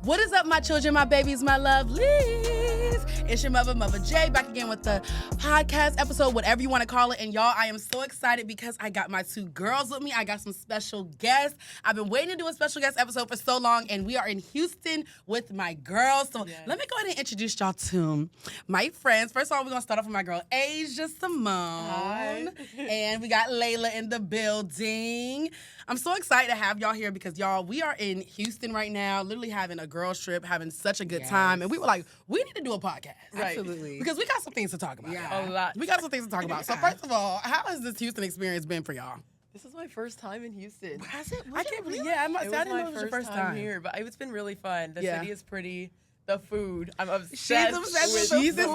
What is up, my children, my babies, my lovelies? It's your Muva J, back again with the podcast episode, whatever you want to call it. And y'all, I am so excited because I got my two girls with me. I got some special guests. I've been waiting to do a special guest episode for so long, and we are in Houston with my girls. So let me go ahead and introduce y'all to my friends. First of all, we're going to start off with my girl, Asia Simone. Hi. And we got Layla in the building. I'm so excited to have y'all here because, y'all, we are in Houston right now, literally having a girls trip, having such a good time. And we were like, we need to do a podcast. Right. Absolutely. Because we got some things to talk about. Yeah. A lot. We got some things to talk about. So first of all, how has this Houston experience been for y'all? This is my first time in Houston. Has it? I can't believe. Yeah, I didn't know it was your first time here, but it's been really fun. The Yeah. city is pretty. The food, I'm obsessed. She's obsessed with the food. We've been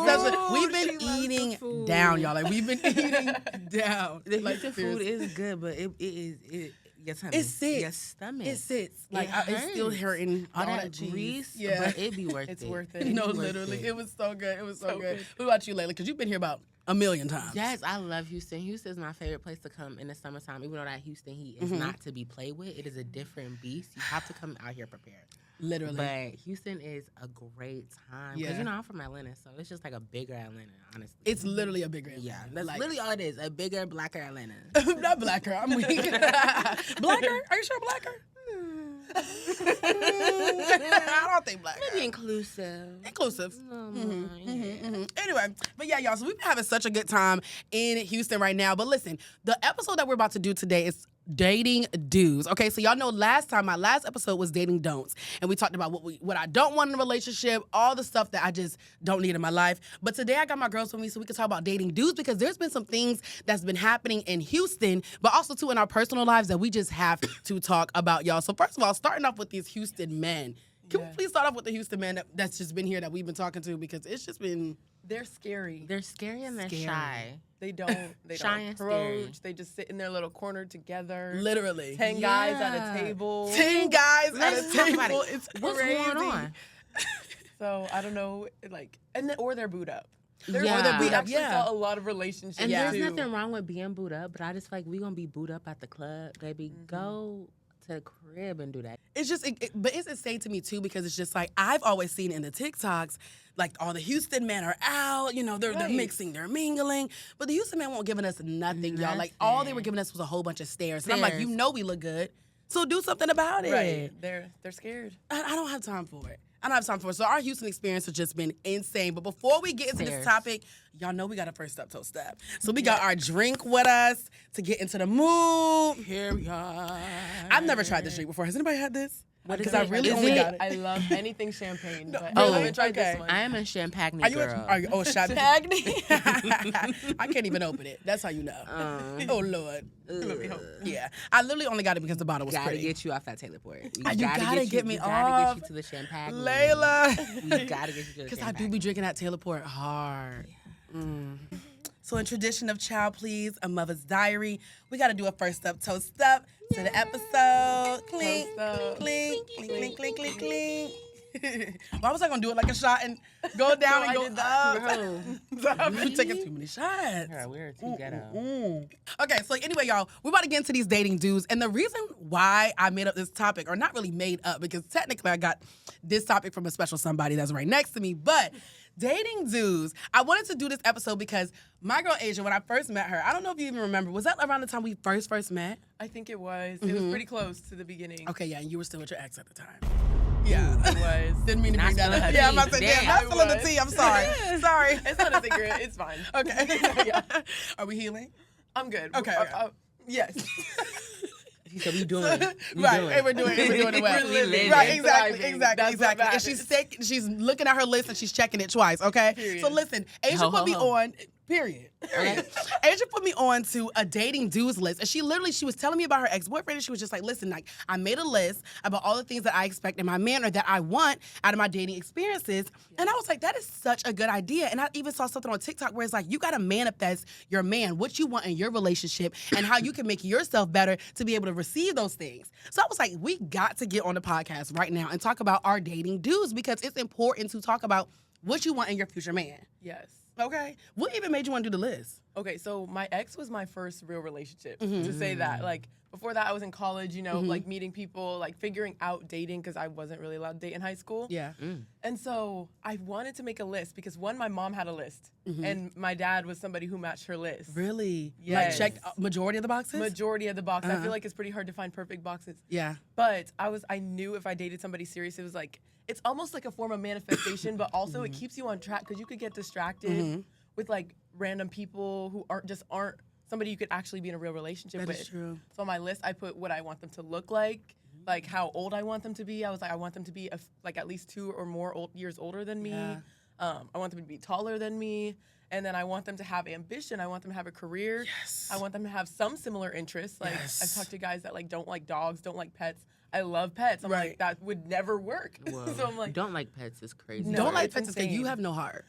She loves the eating food. down, y'all. Like, we've been eating down. The Like, Houston food seriously. is good, but your tummy, It sits. your stomach. It sits. Like, It it's still hurts. hurting. All all that cheese. grease, Yeah. but it be worth it. It's worth it. No, Worth literally. it. It was so good. It was so So good. good. What about you, Layla? Because you've been here about a million times. Yes, I love Houston. Houston is my favorite place to come in the summertime. Even though that Houston heat is not to be played with, it is a different beast. You have to come out here prepared. Literally. But Houston is a great time. Because, Yeah. I'm from Atlanta, so it's just like a bigger Atlanta, honestly. It's literally a bigger Yeah, Atlanta. that's Like, literally all it is. A bigger, blacker Atlanta. not blacker. I'm weak. Blacker? Are you sure blacker? I don't think blacker. Maybe inclusive. Inclusive. Yeah. Anyway, but yeah, y'all, so we've been having such a good time in Houston right now. But listen, the episode that we're about to do today is dating do's. Okay, so y'all know my last episode was dating don'ts. And we talked about what I don't want in a relationship, all the stuff that I just don't need in my life. But today I got my girls with me so we can talk about dating do's because there's been some things that's been happening in Houston, but also too in our personal lives that we just have to talk about, y'all. So first of all, starting off with these Houston men. Can we please start off with the Houston men that's just been here that we've been talking to because it's just been... They're scary. They're scary and they're Scary. shy. They don't Shy and scary. approach. They just sit in their little corner together. Literally. 10 guys at Yeah. a table. 10 guys Let's at a talk about table. it. It's What's crazy. going on? So I don't know, or they're booed up. Yeah. Or they're We booed up, actually yeah. saw a lot of relationships And Yeah. there's too. nothing wrong with being booed up, but I just feel like we gonna be booed up at the club, baby. Go to the crib and do that. It's just, but it's insane to me too because it's just like I've always seen in the TikToks, like all the Houston men are out, they're Right. mixing, they're mingling, but the Houston men won't giving us nothing, y'all. Like all they were giving us was a whole bunch of stares. And I'm like, Stares. we look good, so do something about it. Right. They're scared. I don't have time for it. So our Houston experience has just been insane. But before we get into this Stairs. topic, y'all know we got a first up toe step. So we got our drink with us to get into the mood. Here we are. I've never tried this drink before. Has anybody had this? What is Because I it? really Is only it- got it. I love anything champagne, but really? I haven't tried Okay. this one. I am a champagne Are you girl. Champagne? I can't even open it. That's how you know. Oh, Lord. Let me hope. Yeah. I literally only got it because the bottle was Gotta pretty. get you off that Taylor port. You gotta get me we gotta off. get you to the champagne. Layla. We gotta get you to the Because I champagne. do be drinking that Taylor Port hard. So in tradition of Child Please, a Mother's Diary, we got to do a first up, toast up to the episode. Clink, Toast up. clink, clink, clink, clink, clink, clink. Why was I going to do it like a shot and go down No, and I go did that. up? Bro. You're taking too many shots. Girl, we're too ghetto. Okay, so anyway, y'all, we're about to get into these dating dudes. And the reason why I made up this topic, or not really made up, because technically I got this topic from a special somebody that's right next to me, but dating dudes. I wanted to do this episode because my girl Asia, when I first met her, I don't know if you even remember, was that around the time we first met? I think it was. It was pretty close to the beginning. Okay, yeah, and you were still with your ex at the time. Yeah. It was. Didn't mean to Not bring that spilling up. her Yeah, I'm tea. about to say, damn, Damn. not I spilling the was. tea. I'm sorry. Sorry. It's not a secret. It's fine. Okay. Yeah. Are we healing? I'm good. Okay, okay. Yes. She said, we doing it. Right, and we're doing it well. We're living. Right, and exactly, thriving. exactly. That's what And she's looking at her list and she's checking it twice, okay? Period. So listen, Asia Ho, put ho, me ho. on, period. Asia put me on to a dating dudes list. And she was telling me about her ex-boyfriend, and she was just like, listen, like, I made a list about all the things that I expect in my man or that I want out of my dating experiences. And I was like, that is such a good idea. And I even saw something on TikTok where it's like, you gotta manifest your man, what you want in your relationship, and how you can make yourself better to be able to receive those things. So I was like, we got to get on the podcast right now and talk about our dating dudes because it's important to talk about what you want in your future man. Yes. Okay. What even made you want to do the list? Okay, so my ex was my first real relationship, Mm-hmm. to say that. Like, before that, I was in college, like meeting people, like figuring out dating, because I wasn't really allowed to date in high school. Yeah. And so I wanted to make a list because, one, my mom had a list, Mm-hmm. and my dad was somebody who matched her list. Really? Yes. Like checked majority of the boxes? Majority of the boxes. I feel like it's pretty hard to find perfect boxes. Yeah. But I knew if I dated somebody serious, it was like, it's almost like a form of manifestation, but also it keeps you on track, because you could get distracted with like random people who aren't somebody you could actually be in a real relationship That with. is true. So on my list, I put what I want them to look like how old I want them to be. I was like, I want them to be like at least 2 or more years older than me. Yeah. I want them to be taller than me. And then I want them to have ambition. I want them to have a career. Yes. I want them to have some similar interests. Like, Yes. I've talked to guys that like don't like dogs, don't like pets. I love pets. I'm Right. like, that would never work. Whoa. So I'm like, don't like pets is crazy. No, Don't like it's pets is that you insane. have no heart.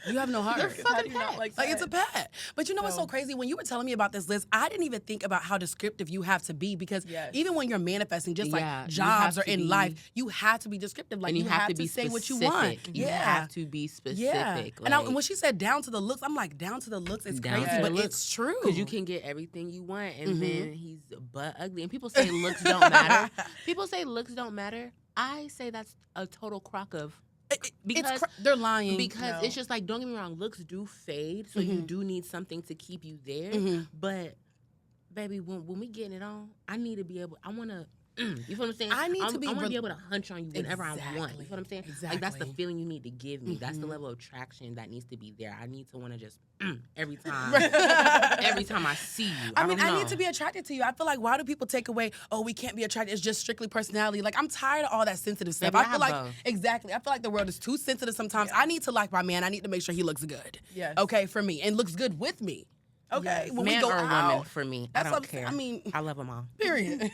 You have no heart. They're how fucking do you not pets. like Like, it's a pets? pet. But you know what's so So- crazy? When you were telling me about this list, I didn't even think about how descriptive you have to be, because Yes. even when you're manifesting, just Yeah, like you jobs have or to in be- life, you have to be descriptive. Like, And you have to be say specific. what you want. You Yeah. have to be specific. Yeah. And Like, when she said down to the looks, I'm like, down to the looks is Down crazy, to the but looks. it's true. Because you can get everything you want, and Mhm. then he's butt ugly. And people say looks don't matter. People say looks don't matter. I say that's a total crock of. Because- they're lying. Because No. it's just like, don't get me wrong, looks do fade, so you do need something to keep you there. Mhm. But, baby, when we getting it on, I need to be able, I want to, you feel what I'm saying? I need to I'm- be I want to re- be able to hunch on you whenever I want. You Exactly. feel what I'm saying? Like, that's the Exactly. feeling you need to give me. That's the Mhm. level of attraction that needs to be there. I need to want to just, every time. Every time I see you. I mean, don't I know. need to be attracted to you. I feel like, why do people take away, oh, we can't be attracted, it's just strictly personality? Like, I'm tired of all that sensitive stuff. Baby, I I feel have like, both. exactly. I feel like the world is too sensitive sometimes. I need to like my man. I need to make sure he looks good. Yes. Okay, for me. And looks good with me. Okay, Yes. when Man we go or out. woman for me. That's I what don't I'm saying. care. I mean, I love them all. period.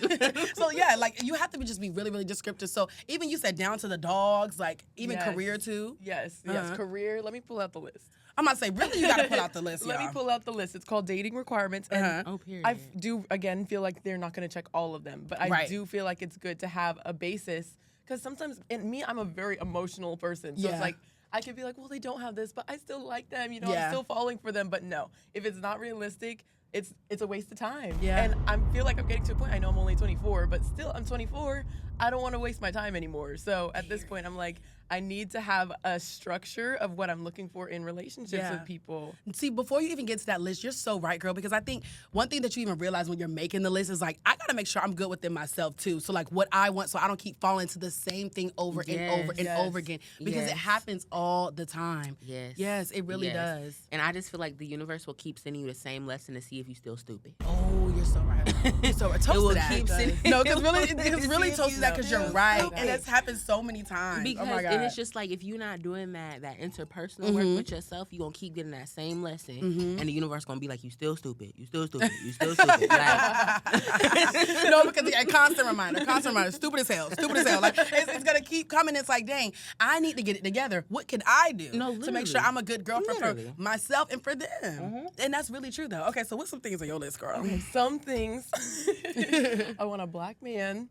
So yeah, like you have to just be really, really descriptive. So even you said down to the dogs, like even Yes. career too. Yes, Uh-huh. career. Let me pull out the list. I'm about to say, really, you got to pull out the list, Let me y'all. pull out the list. It's called Dating Requirements. And Uh-huh. Oh, period. I do, again, feel like they're not going to check all of them. But I Right. do feel like it's good to have a basis. Because sometimes, in me, I'm a very emotional person. So Yeah. it's like, I can be like, well, they don't have this, but I still like them. Yeah. I'm still falling for them. But no, if it's not realistic, it's a waste of time. Yeah. And I feel like I'm getting to a point, I know I'm only 24, but still, I'm 24. I don't want to waste my time anymore. So at this point, I'm like, I need to have a structure of what I'm looking for in relationships Yeah. with people. See, before you even get to that list, you're so right, girl, because I think one thing that you even realize when you're making the list is like, I gotta make sure I'm good within myself too. So like what I want, so I don't keep falling into the same thing over and over and Yes. over again, because it Yes. happens all the time. Yes. Yes, it really Yes. does. And I just feel like the universe will keep sending you the same lesson to see if you're still stupid. Oh, you're so right. You're so right. Toast It will to that. keep sending- No, because really, it will it's really see if toast you to that because you're know. right, Stupid. and it's happened so many times. Because oh my God. and it's just like, if you're not doing that interpersonal work with yourself, you're gonna keep getting that same lesson, and the universe gonna be like, you still stupid, you still stupid, you still stupid. Like, No, because a constant reminder, stupid as hell. Like it's gonna keep coming. It's like, dang, I need to get it together. What can I do No, to make sure literally. I'm a good girlfriend for Literally. myself and for them? And that's really true, though. Okay, so what's some things on your list, girl? Some things. I want a black man.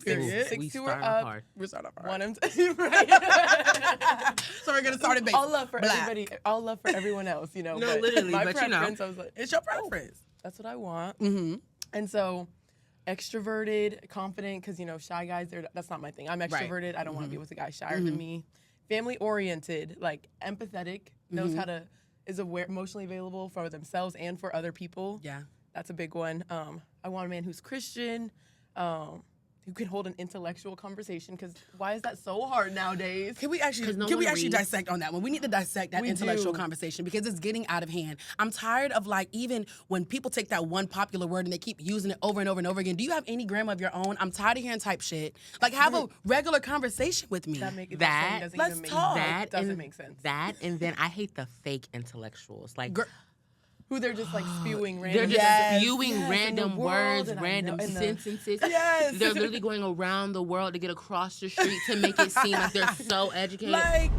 Period. we 6'2" or starting up. hard. We're starting off Want right. him to, right. So we're gonna start at base. All love for Black. everybody. All love for everyone else, No, but literally, my but you know. preference, I was like, It's your preference. that's what I want. Mm-hmm. And so, extroverted, confident, because shy guys, that's not my thing. I'm extroverted. I don't want to be with a guy shyer than me. Family oriented, like empathetic, knows how to is aware, emotionally available for themselves and for other people. Yeah. That's a big one. I want a man who's Christian, who can hold an intellectual conversation. Because why is that so hard nowadays? Can we actually 'Cause no can we one actually reads. dissect on that one? We need to dissect that We intellectual do. conversation because it's getting out of hand. I'm tired of like even when people take that one popular word and they keep using it over and over and over again. Do you have any grammar of your own? I'm tired of hearing type shit. Like have a regular conversation with me. That- doesn't let's even make talk. that doesn't and make sense. That and then I hate the fake intellectuals. Like, Gir- Who they're just like spewing they're random. just Yes, spewing yes, in the random world, words, and I random know- and the- sentences. Yes. They're literally going around the world to get across the street to make it seem like they're so educated. Like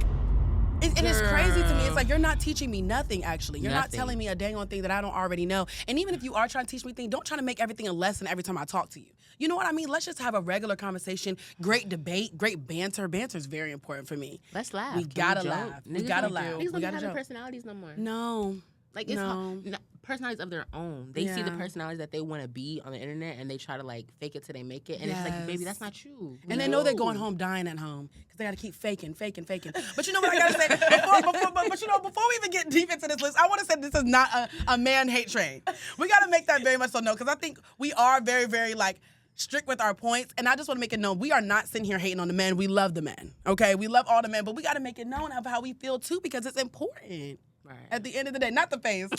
And it's crazy to me. It's like, you're not teaching me nothing, actually. You're not Nothing. telling me a dang on thing that I don't already know. And even if you are trying to teach me things, don't try to make everything a lesson every time I talk to you. You know what I mean? Let's just have a regular conversation, great debate, great banter. Banter is very important for me. Let's laugh. We Can gotta joke? laugh. We Niggas gotta don't- laugh. Niggas We don't gotta have their joke. personalities no more. No. Like, it's No. personalities of their own. They see the Yeah. personalities that they want to be on the internet, and they try to like fake it till they make it. And it's like, baby, that's not you. And they know they're going home dying at home because they got to keep faking. But you know what I got to say? Before we even get deep into this list, I want to say this is not a man hate train. We got to make that very much so known, because I think we are very, very like strict with our points. And I just want to make it known, we are not sitting here hating on the men. We love the men, okay? We love all the men, but we got to make it known of how we feel too, because it's important. Right. At the end of the day, not the face.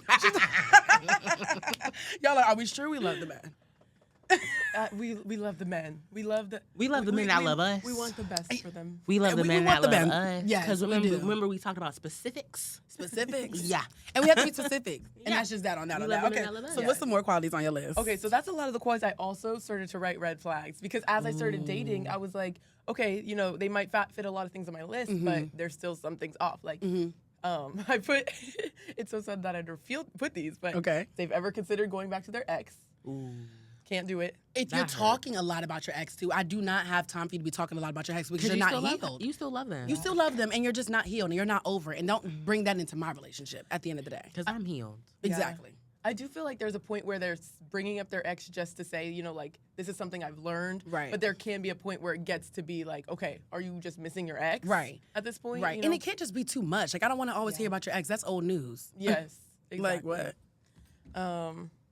Y'all are we sure we love the men? We love the men. We love the men that love us. We want the best for them. We love the we men want that the love men. us. Yes, Because we do. remember we talked about specifics. Specifics? Yeah. And we have to be specific. And Yeah. that's just that on that. We On love that. the men Okay. that love us. So what's some more qualities on your list? Okay, so that's a lot of the qualities. I also started to write red flags, because as I started dating, I was like, okay, you know, they might fit a lot of things on my list, but there's still some things off. Like, I put, it's so sad that I never put these, but Okay. if they've ever considered going back to their ex. Ooh. Can't do it. If That you're hurt. talking a lot about your ex too, I do not have time for you to be talking a lot about your ex, because you're you not still love healed. You still love them. You still love them, and you're just not healed, and you're not over it. And don't bring that into my relationship at the end of the day. Because I'm healed. Exactly. I do feel like there's a point where they're bringing up their ex just to say, you know, like, this is something I've learned. Right. But there can be a point where it gets to be like, okay, are you just missing your ex? Right. At this point? Right. You And know? it can't just be too much. Like, I don't want to always hear about your ex. That's old news. Yes. Exactly. Like what?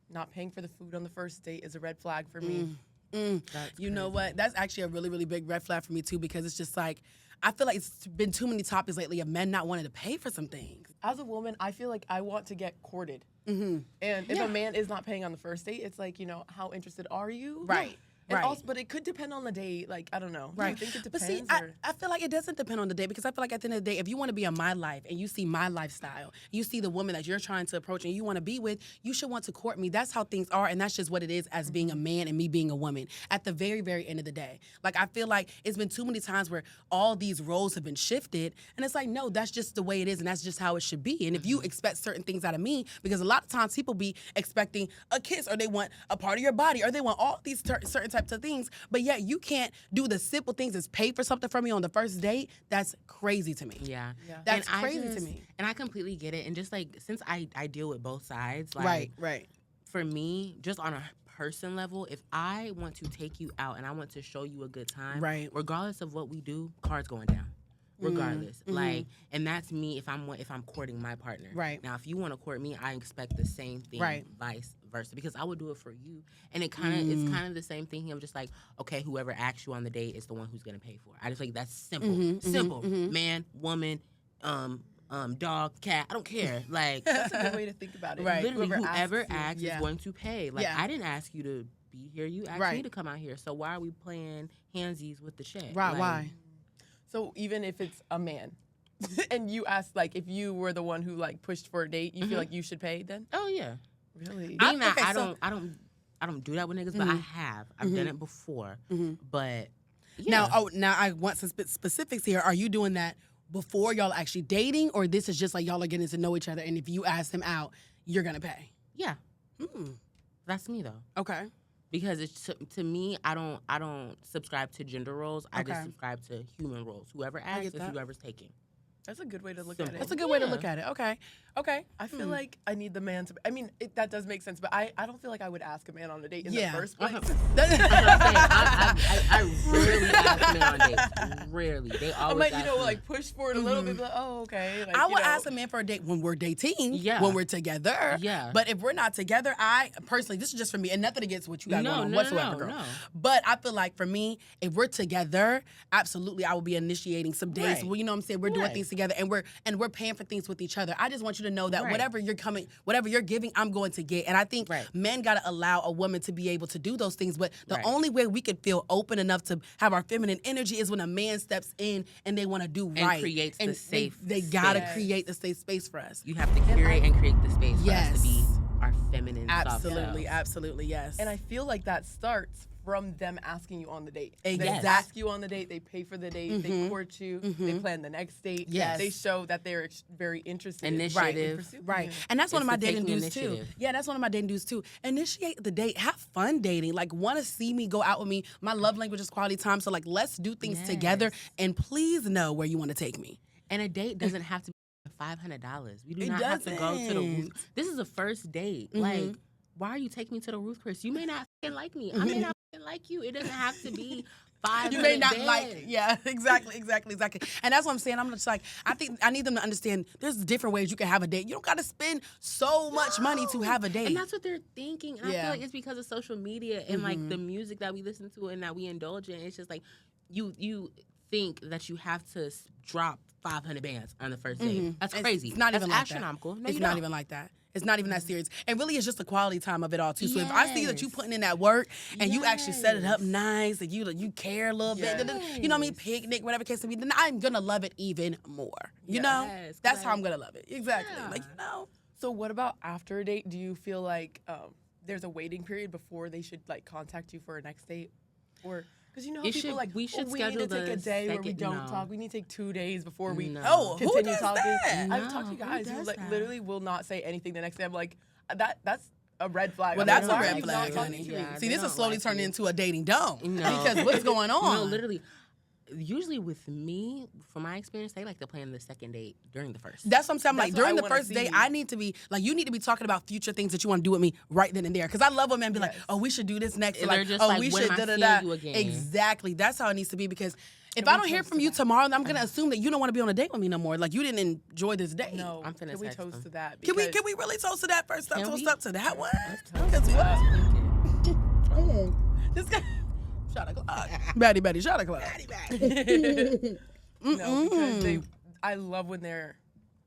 Not paying for the food on the first date is a red flag for me. You know what? That's actually a really, really big red flag for me too, because it's just like, I feel like it's been too many topics lately of men not wanting to pay for some things. As a woman, I feel like I want to get courted. And if a man is not paying on the first date, it's like, you know, how interested are you? Right. And Right. also, but it could depend on the date. Like, I don't know. Do you think it But depends? see, or? I feel like it doesn't depend on the day, because I feel like at the end of the day, if you want to be in my life and you see my lifestyle, you see the woman that you're trying to approach and you want to be with, you should want to court me. That's how things are, and that's just what it is as being a man and me being a woman. At the very, very end of the day, like, I feel like it's been too many times where all these roles have been shifted, and it's like, no, that's just the way it is, and that's just how it should be. And if you expect certain things out of me, because a lot of times people be expecting a kiss, or they want a part of your body, or they want all these certain types of things, but yet you can't do the simple things as pay for something from me on the first date. That's crazy to me. Yeah. That's And I crazy to just- me. And I completely get it. And just like, since I deal with both sides, like, Right. for me, just on a person level, if I want to take you out and I want to show you a good time, Right. regardless of what we do, cards going down. Regardless, like, and that's me if I'm courting my partner. Right. Now, if you want to court me, I expect the same thing. Right. Vice versa, because I would do it for you. And it's kind of the same thing. I'm just like, okay, whoever asks you on the date is the one who's gonna pay for it. I just like that's simple, simple. Man, woman, dog, cat. I don't care. Like, That's a good way to think about it. Right. literally, whoever asks you. asks Yeah. is going to pay. Like, Yeah. I didn't ask you to be here. You asked Right. me to come out here. So why are we playing handsies with the check? Right. Like, Why? So even if it's a man, and you ask, like, if you were the one who like pushed for a date, you feel like you should pay then? Oh yeah. Really? Being that okay, I so- don't do that with niggas, but I have. I've done it before. But yeah. Now I want some specifics here. Are you doing that before y'all actually dating, or this is just like y'all are getting to know each other, and if you ask him out, you're gonna pay? yeah. That's me though. Okay. Because it's to me, I don't subscribe to gender roles. I just Okay. subscribe to human roles. Whoever asks get is that. whoever's taking. That's a good way to look Simple. at it. That's a good way to Yeah. look at it. Okay. I feel like I need the man to. I mean, that does make sense, but I don't feel like I would ask a man on a date in Yeah. the first place. That's what I'm saying. I rarely ask men on dates. Rarely. They I always might, ask you know, me. like push for it a little bit. Like, oh, okay. Like, I you will know. ask a man for a date when we're dating, Yeah. when we're together. Yeah. But if we're not together, I personally, this is just for me, and nothing against what you got No, going on no, whatsoever, no, girl. no. But I feel like for me, if we're together, absolutely, I will be initiating some dates. Right. Well, you know what I'm saying? We're doing Right. things together, and we're paying for things with each other. I just want you to know that Right. whatever you're giving, I'm going to get. And I think Right. men got to allow a woman to be able to do those things. But the Right. only way we could feel open enough to have our feminine energy is when a man steps in and they want to do And right. creates the And safe They gotta space. create the safe space for us. You have to curate and create the space for us to be Yes. our feminine soft Absolutely, selves. absolutely, yes. And I feel like that starts from them asking you on the date. Exactly. They ask you on the date, they pay for the date, they court you, they plan the next date. Yes. They show that they're very interested Initiative. in pursuing Right. you. And that's one of It's my the dating taking dudes too. initiative. Yeah, that's one of my dating dudes too. Initiate the date. Have fun dating. Like, want to see me, go out with me. My love language is quality time. So, like, let's do things together. And please know where you want to take me. And a date doesn't have to be $500. We do It not have to go to the doesn't. roof. This is a first date. Like, why are you taking me to the roof, Chris? You may not fucking like me. I may not fucking like you. It doesn't have to be 500 You may not bands. like it. Yeah, exactly. And that's what I'm saying. I'm just like, I think I need them to understand there's different ways you can have a date. You don't got to spend so much money to have a date. And that's what they're thinking. And I Yeah. feel like it's because of social media and like the music that we listen to and that we indulge in. It's just like you think that you have to drop 500 bands on the first date. That's crazy. It's not That's even like astronomical. that. No, It's you not don't. even like that. It's not even that serious. And really, it's just the quality time of it all, too. So if I see that you Yes. putting in that work and you actually set it up Yes. nice and you care a little bit, you know what I mean, picnic, whatever case it be, then I'm going to love it even more. You know? Yes, That's how like- I'm going to love it. Exactly. Yeah. Like, you know? So what about after a date? Do you feel like there's a waiting period before they should like contact you for a next date? Or because you know how It people should- like, we should we need to schedule take a the day where we second- don't no. talk. We need to take 2 days before we No. Oh, who continue does talking. that? I've talked to No, who guys who does like that? literally will not say anything the next day. I'm like, that's a red flag. Well, I'm that's like, a why are red you not flag, talking honey. to me? Yeah, See, they this is don't slowly like turning you. into a dating dome. No. Because what's going on? No, literally. Usually with me, from my experience, they like to plan the second date during the first. That's what I'm saying. I'm like, That's what during I the wanna first date, see. I need to be, like, you need to be talking about future things that you want to do with me right then and there. Because I love when men be like, Yes. oh, we should do this next. Or They're like, just oh, like, we when should am I da-da-da. seeing you again? Exactly. That's how it needs to be. Because if Can I we don't hear toast from to you that? tomorrow, then I'm going to assume that you don't want to be on a date with me no more. Like, you didn't enjoy this date. No, I'm finna can we text toast them. to that? Can we Because- really toast to that first? Can Toast we? up to that one? Let's Because toast what? to that. This guy. Shot o'clock. Betty, shot o'clock. No, because I love when they're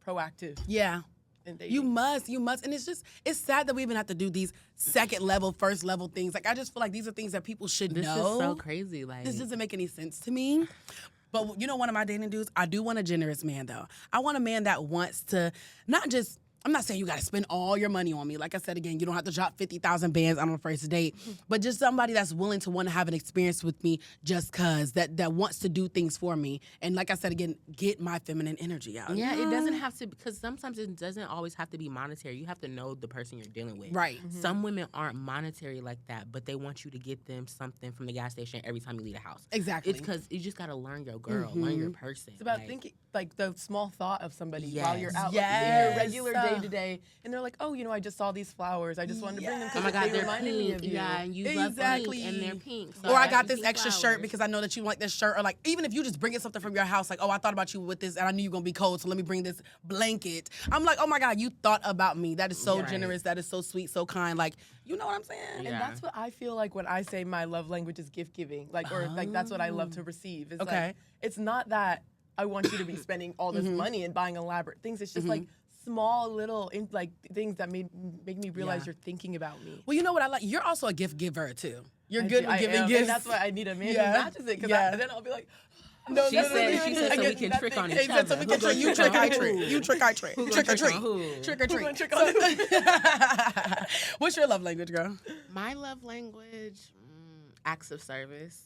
proactive Yeah. in dating. You must, and it's sad that we even have to do these second level, first level things. Like, I just feel like these are things that people should This know. is so crazy. Like, This doesn't make any sense to me. But you know, one of my dating dudes, I do want a generous man though. I want a man that wants to not just. I'm not saying you got to spend all your money on me. Like I said again, you don't have to drop 50,000 bands on a first date, but just somebody that's willing to want to have an experience with me just cause that wants to do things for me. And like I said again, get my feminine energy out. yeah, it doesn't have to, because sometimes it doesn't always have to be monetary. You have to know the person you're dealing with. Right. Some women aren't monetary like that, but they want you to get them something from the gas station every time you leave the house. Exactly. It's because you just got to learn your girl, learn your person. It's about Like, thinking, like the small thought of somebody while you're out, Yes. like, in your regular day to day, and they're like, "Oh, you know, I just saw these flowers. I just wanted to bring them Oh because my God, they they're reminded me of pink. you." Yeah, and you Exactly. love pink, and they're pink. So Or I got got you this pink extra shirt flowers. because I know that you like this shirt. Or like, even if you just bring something from your house, like, oh, I thought about you with this and I knew you were going to be cold, so let me bring this blanket. I'm like, oh my God, you thought about me. That is so Right. generous. That is so sweet, so kind. Like, you know what I'm saying? And Yeah. that's what I feel like when I say my love language is gift giving, like, or like that's what I love to receive. It's Okay. like, it's not that I want you to be spending all this money and buying elaborate things. It's just like small little like things that make me realize Yeah. you're thinking about me. Well, you know what I like? You're also a gift giver, too. You're I good do- with I giving am, gifts. and that's why I need a man Yeah. who matches it. Because Yeah. then I'll be like, No, She no, no, said- no, she no, said no, so no, we can no, trick no, on no, each no, so other. we Who can gonna trick, you trick trick, I on trick. who? You trick, I trick. Who Trick or gonna trick treat. on who? Trick or treat. gonna trick on What's your love language, girl? My love language, acts of service.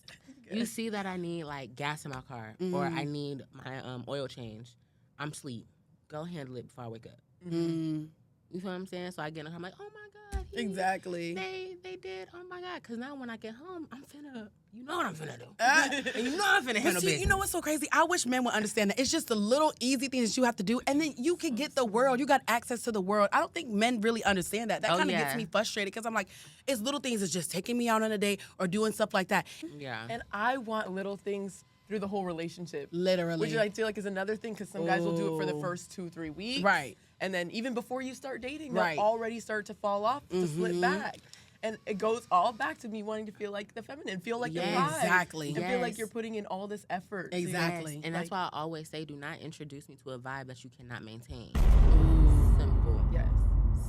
You see that I need like gas in my car or I need my oil change. I'm sleep. Go handle it before I wake up. Mm, You feel what I'm saying? So I get in the car, I'm like, oh my God. exactly. They did. Oh my God. Because now when I get home, I'm finna, you know what I'm finna do. Uh, And you know I'm finna But handle see, business. you know what's so crazy? I wish men would understand that. It's just the little easy things that you have to do, and then you can get the world. You got access to the world. I don't think men really understand that. That Oh, kind of yeah. gets me frustrated because I'm like, it's little things that's just taking me out on a date or doing stuff like that. Yeah. And I want little things through the whole relationship. Literally. Which I feel like is another thing because some guys will do it for the first 2-3 weeks. Right. And then even before you start dating, Right. they'll already start to fall off, to slip back. And it goes all back to me wanting to feel like the feminine, feel like the Yes. bride. Exactly. And feel like Yes. you're putting in all this effort. to- Exactly. And that's Like- why I always say, do not introduce me to a vibe that you cannot maintain. Simple. Yes.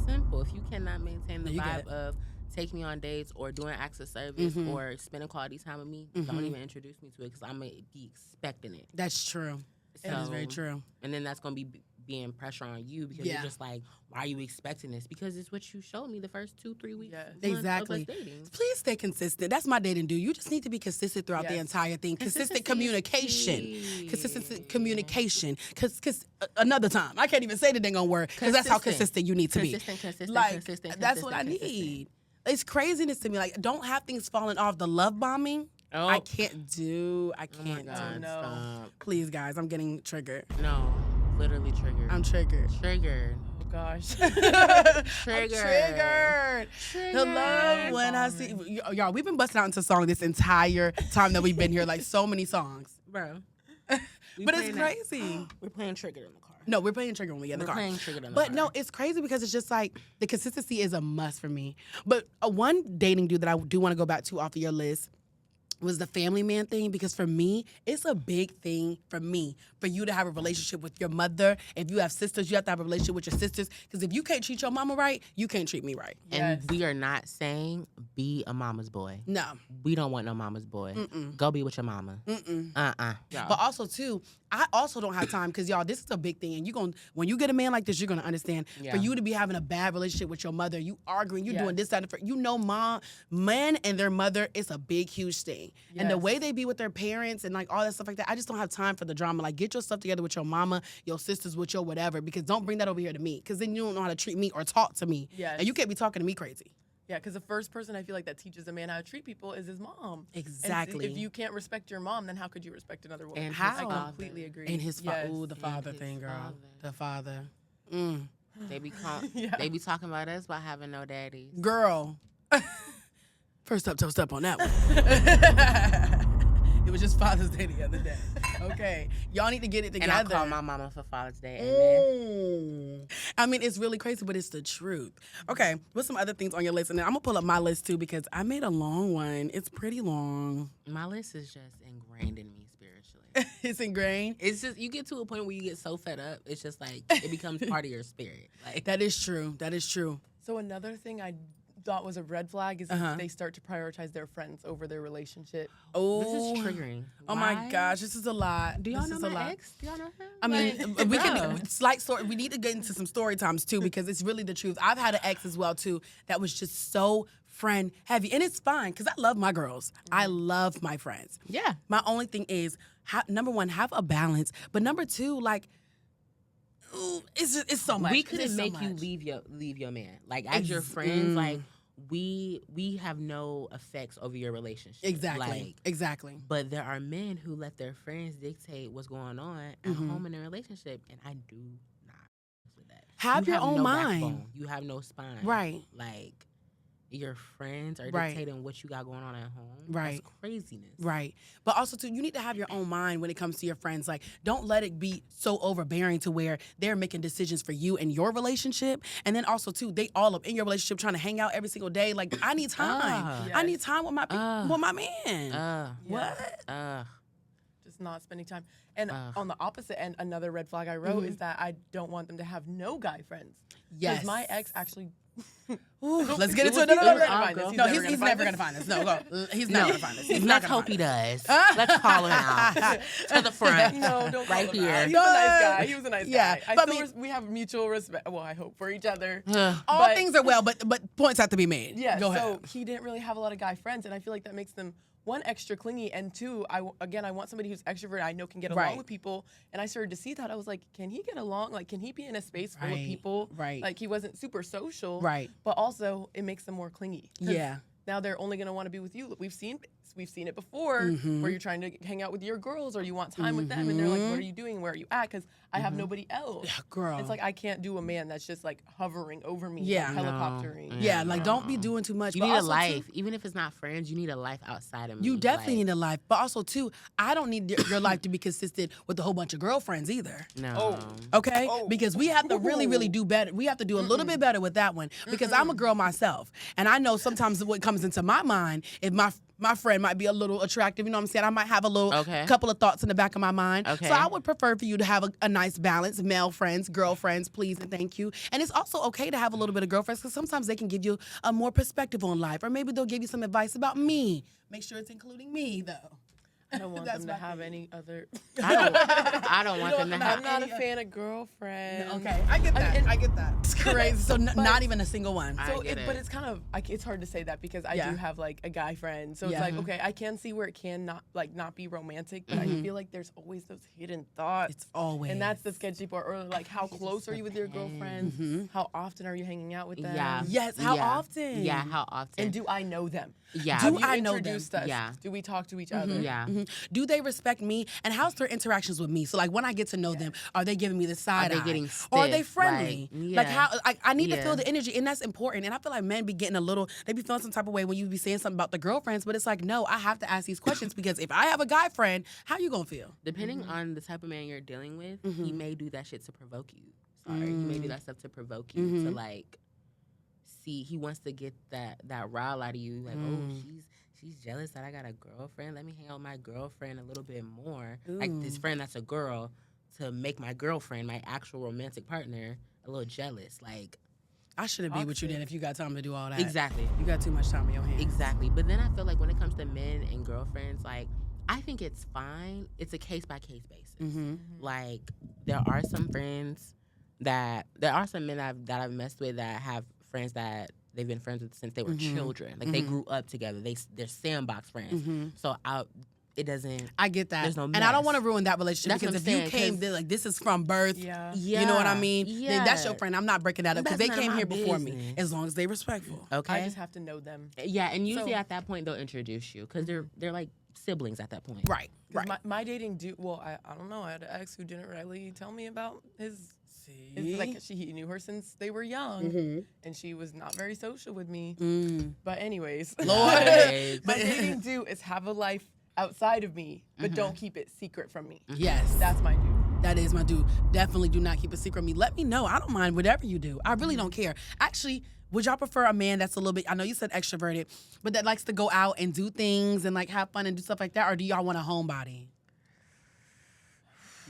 Simple. If you cannot maintain the No, you get vibe of take me on dates or doing acts of service or spending quality time with me, don't even introduce me to it because I'm going to be expecting it. That's true. That is very So- true. And then that's going to be being pressure on you because Yeah. you're just like, why are you expecting this? Because it's what you showed me the first 2-3 weeks. Yes. month Exactly. Of us dating. Please stay consistent. That's my dating dude. You just need to be consistent throughout the Yes. entire thing. Consistent Consistency is communication. key. Consistent communication. Cause another time. I can't even say the dang on word because that's how consistent you need to be. Consistent, Like, consistent. that's what I consistent. need. It's craziness to me. Like, don't have things falling off. The love bombing. Oh. I can't do. I Oh my can't God, do. no. stop. Please, guys, I'm getting triggered. No, literally triggered. I'm triggered. triggered. Oh gosh. I'm Triggered. triggered. The love when I see y'all. We've been busting out into song this entire time that we've been here. Like so many songs, Bro. but it's crazy. We're playing triggered in the car. No, we're playing trigger when we get in the We're car. playing triggered in the But car. no, it's crazy because it's just like the consistency is a must for me. But one dating dude that I do want to go back to off of your list was the family man thing, because for me, it's a big thing for me for you to have a relationship with your mother. If you have sisters, you have to have a relationship with your sisters, because if you can't treat your mama right, you can't treat me right. And Yes. we are not saying be a mama's boy. No. We don't want no mama's boy. Go be with your mama. Yeah. But also too, I also don't have time because y'all, this is a big thing, and when you get a man like this, you're gonna understand. Yeah. For you to be having a bad relationship with your mother, you arguing, you Yes. doing this, that, and the, men and their mother, it's a big, huge thing. And the Yes. way they be with their parents and like all that stuff like that, I just don't have time for the drama. Like, get your stuff together with your mama, your sisters, with your whatever, because don't bring that over here to me, because then you don't know how to treat me or talk to me. Yes. And you can't be talking to me crazy. Yeah, because the first person I feel like that teaches a man how to treat people is his mom. And Exactly. if you can't respect your mom, then how could you respect another woman? And his I father. completely agree. And his Yes. the father his thing, girl. father. The father. They be Yeah. they be talking about us about having no daddies. Girl. First up, toast up on that one. It was just Father's Day the other day. Okay. Y'all need to get it And together. I call my mama for Father's Day. Amen. I mean, it's really crazy, but it's the truth. Okay, what's some other things on your list? And then I'm going to pull up my list, too, because I made a long one. It's pretty long. My list is just ingrained in me spiritually. It's ingrained. It's just, you get to a point where you get so fed up. It's just like, it becomes part of your spirit. Like, That is true. That is true. So another thing I thought was a red flag is if they start to prioritize their friends over their relationship. Oh, this is triggering. Oh, my Why? gosh. This is a lot. Do y'all This know is a my lot. ex? Do y'all know him? I mean, Like, we bro. can slight story. We need to get into some story times too, because it's really the truth. I've had an ex as well too that was just so friend heavy, and it's fine because I love my girls. I love my friends. Yeah. My only thing is, number one, have a balance, but number two, like, ooh, it's so much. We It's couldn't so make you much. leave your man. Like, as your friends, like, we have no effects over your relationship. Exactly. Like, Exactly. but there are men who let their friends dictate what's going on at home in their relationship, and I do not mess with that. Have You your own no mind. backbone. You have no spine. Right. Like, your friends are Right. dictating what you got going on at home. Right. That's craziness. Right. But also, too, you need to have your own mind when it comes to your friends. Like, don't let it be so overbearing to where they're making decisions for you and your relationship. And then also, too, they all up in your relationship trying to hang out every single day. Like, I need time. I need time with my man. What? Just not spending time. And on the opposite end, another red flag I wrote is that I don't want them to have no guy friends. Yes. Because my ex actually. Ooh, let's get into He's another never one. gonna find this. No, he's never gonna find us. No, go. He's never gonna find us. He's not Let's gonna hope he find us. does. Let's call him out to the front. No, don't call Right him here. out. He was a nice guy. He was a nice Yeah, guy. but I mean- We have mutual respect. Well, I hope for each other. All But- things are well, but points have to be made. Yeah, Go so ahead. he didn't really have a lot of guy friends, and I feel like that makes them, one, extra clingy, and two, I want somebody who's extroverted, I know can get along Right. with people, and I started to see that. I was like, can he get along? Like, can he be in a space full of Right, people? right. Like, he wasn't super social. Right. But also, it makes them more clingy. 'Cause Yeah. Now they're only going to want to be with you. We've seen it before, where you're trying to hang out with your girls or you want time with them, and they're like, "What are you doing? Where are you at?" Because I have nobody else. Girl. It's like I can't do a man that's just like hovering over me, Yeah. like No. helicoptering. Yeah, like don't be doing too much. You but need a also, too, life. Even if it's not friends, you need a life outside of me. You definitely Like, need a life, but also too, I don't need your life to be consistent with a whole bunch of girlfriends either. No. Okay, because we have to really, really do better. We have to do a little bit better with that one because I'm a girl myself, and I know sometimes what comes into my mind if my friend might be a little attractive. You know what I'm saying? I might have a little couple of thoughts in the back of my mind. Okay. So I would prefer for you to have a nice balance, male friends, girlfriends, please and thank you. And it's also okay to have a little bit of girlfriends because sometimes they can give you a more perspective on life, or maybe they'll give you some advice about me. Make sure it's including me though. I don't want That's them to my have thing. any other. I don't want them to I'm have. not a fan of girlfriend. Okay, I get that. and- I get that. It's crazy. So not even a single one. I So, get but it. it's kind of it's hard to say that because I Yeah. do have like a guy friend. So Yeah. it's like okay, I can see where it can not be romantic, but I feel like there's always those hidden thoughts. It's always. And that's the sketchy part. Or like, how close are you with your girlfriends? How often are you hanging out with them? Yeah. Yes, how Yeah. often? Yeah, how often? And do I know them? Yeah. Have Do you I know them? introduced us? Yeah. Do we talk to each other? Yeah. Do they respect me? And how's their interactions with me? So like when I get to know them, are they giving me the side they eye? getting Or are they stiff? friendly? Like Yeah. how I need to feel Yeah. the energy, and that's important. And I feel like men be getting they be feeling some type of way when you be saying something about the girlfriends, but it's like, no, I have to ask these questions because if I have a guy friend, how you gonna feel? Depending on the type of man you're dealing with, he may do that shit to provoke you. He may do that stuff to provoke you to like see. He wants to get that rile out of you. Like, oh, she's jealous that I got a girlfriend. Let me hang out with my girlfriend a little bit more. Like this friend that's a girl to make my girlfriend, my actual romantic partner, a little jealous. Like, I shouldn't be with you then if you got time to do all that. exactly. You got too much time in your hands. Exactly. But then I feel like when it comes to men and girlfriends, like, I think it's fine. It's a case by case basis. Like, there are some men that I've messed with that have friends that they've been friends with since they were children. Like, they grew up together. They're sandbox friends. So it doesn't. I get that. There's no and I don't mess. want to ruin that relationship That's because what if I'm you saying, came 'cause- like this is from birth, Yeah. Yeah. you know what I mean? Yeah. Then that's your friend. I'm not breaking that up because That's they none of came my here before me. business. As long as they respectful. Okay. I just have to know them. Yeah, and usually So- at that point they'll introduce you because they're like siblings at that point. Right. 'Cause Right. my dating well, I don't know. I had an ex who didn't really tell me about his. See? Like he knew her since they were young, and she was not very social with me. But anyways, Lord. Right. my dating do is have a life outside of me, but don't keep it secret from me. Yes. That's my do. That is my dude. Definitely do not keep a secret from me. Let me know. I don't mind whatever you do. I really don't care. Actually, would y'all prefer a man that's a little bit, I know you said extroverted, but that likes to go out and do things and like have fun and do stuff like that? Or do y'all want a homebody?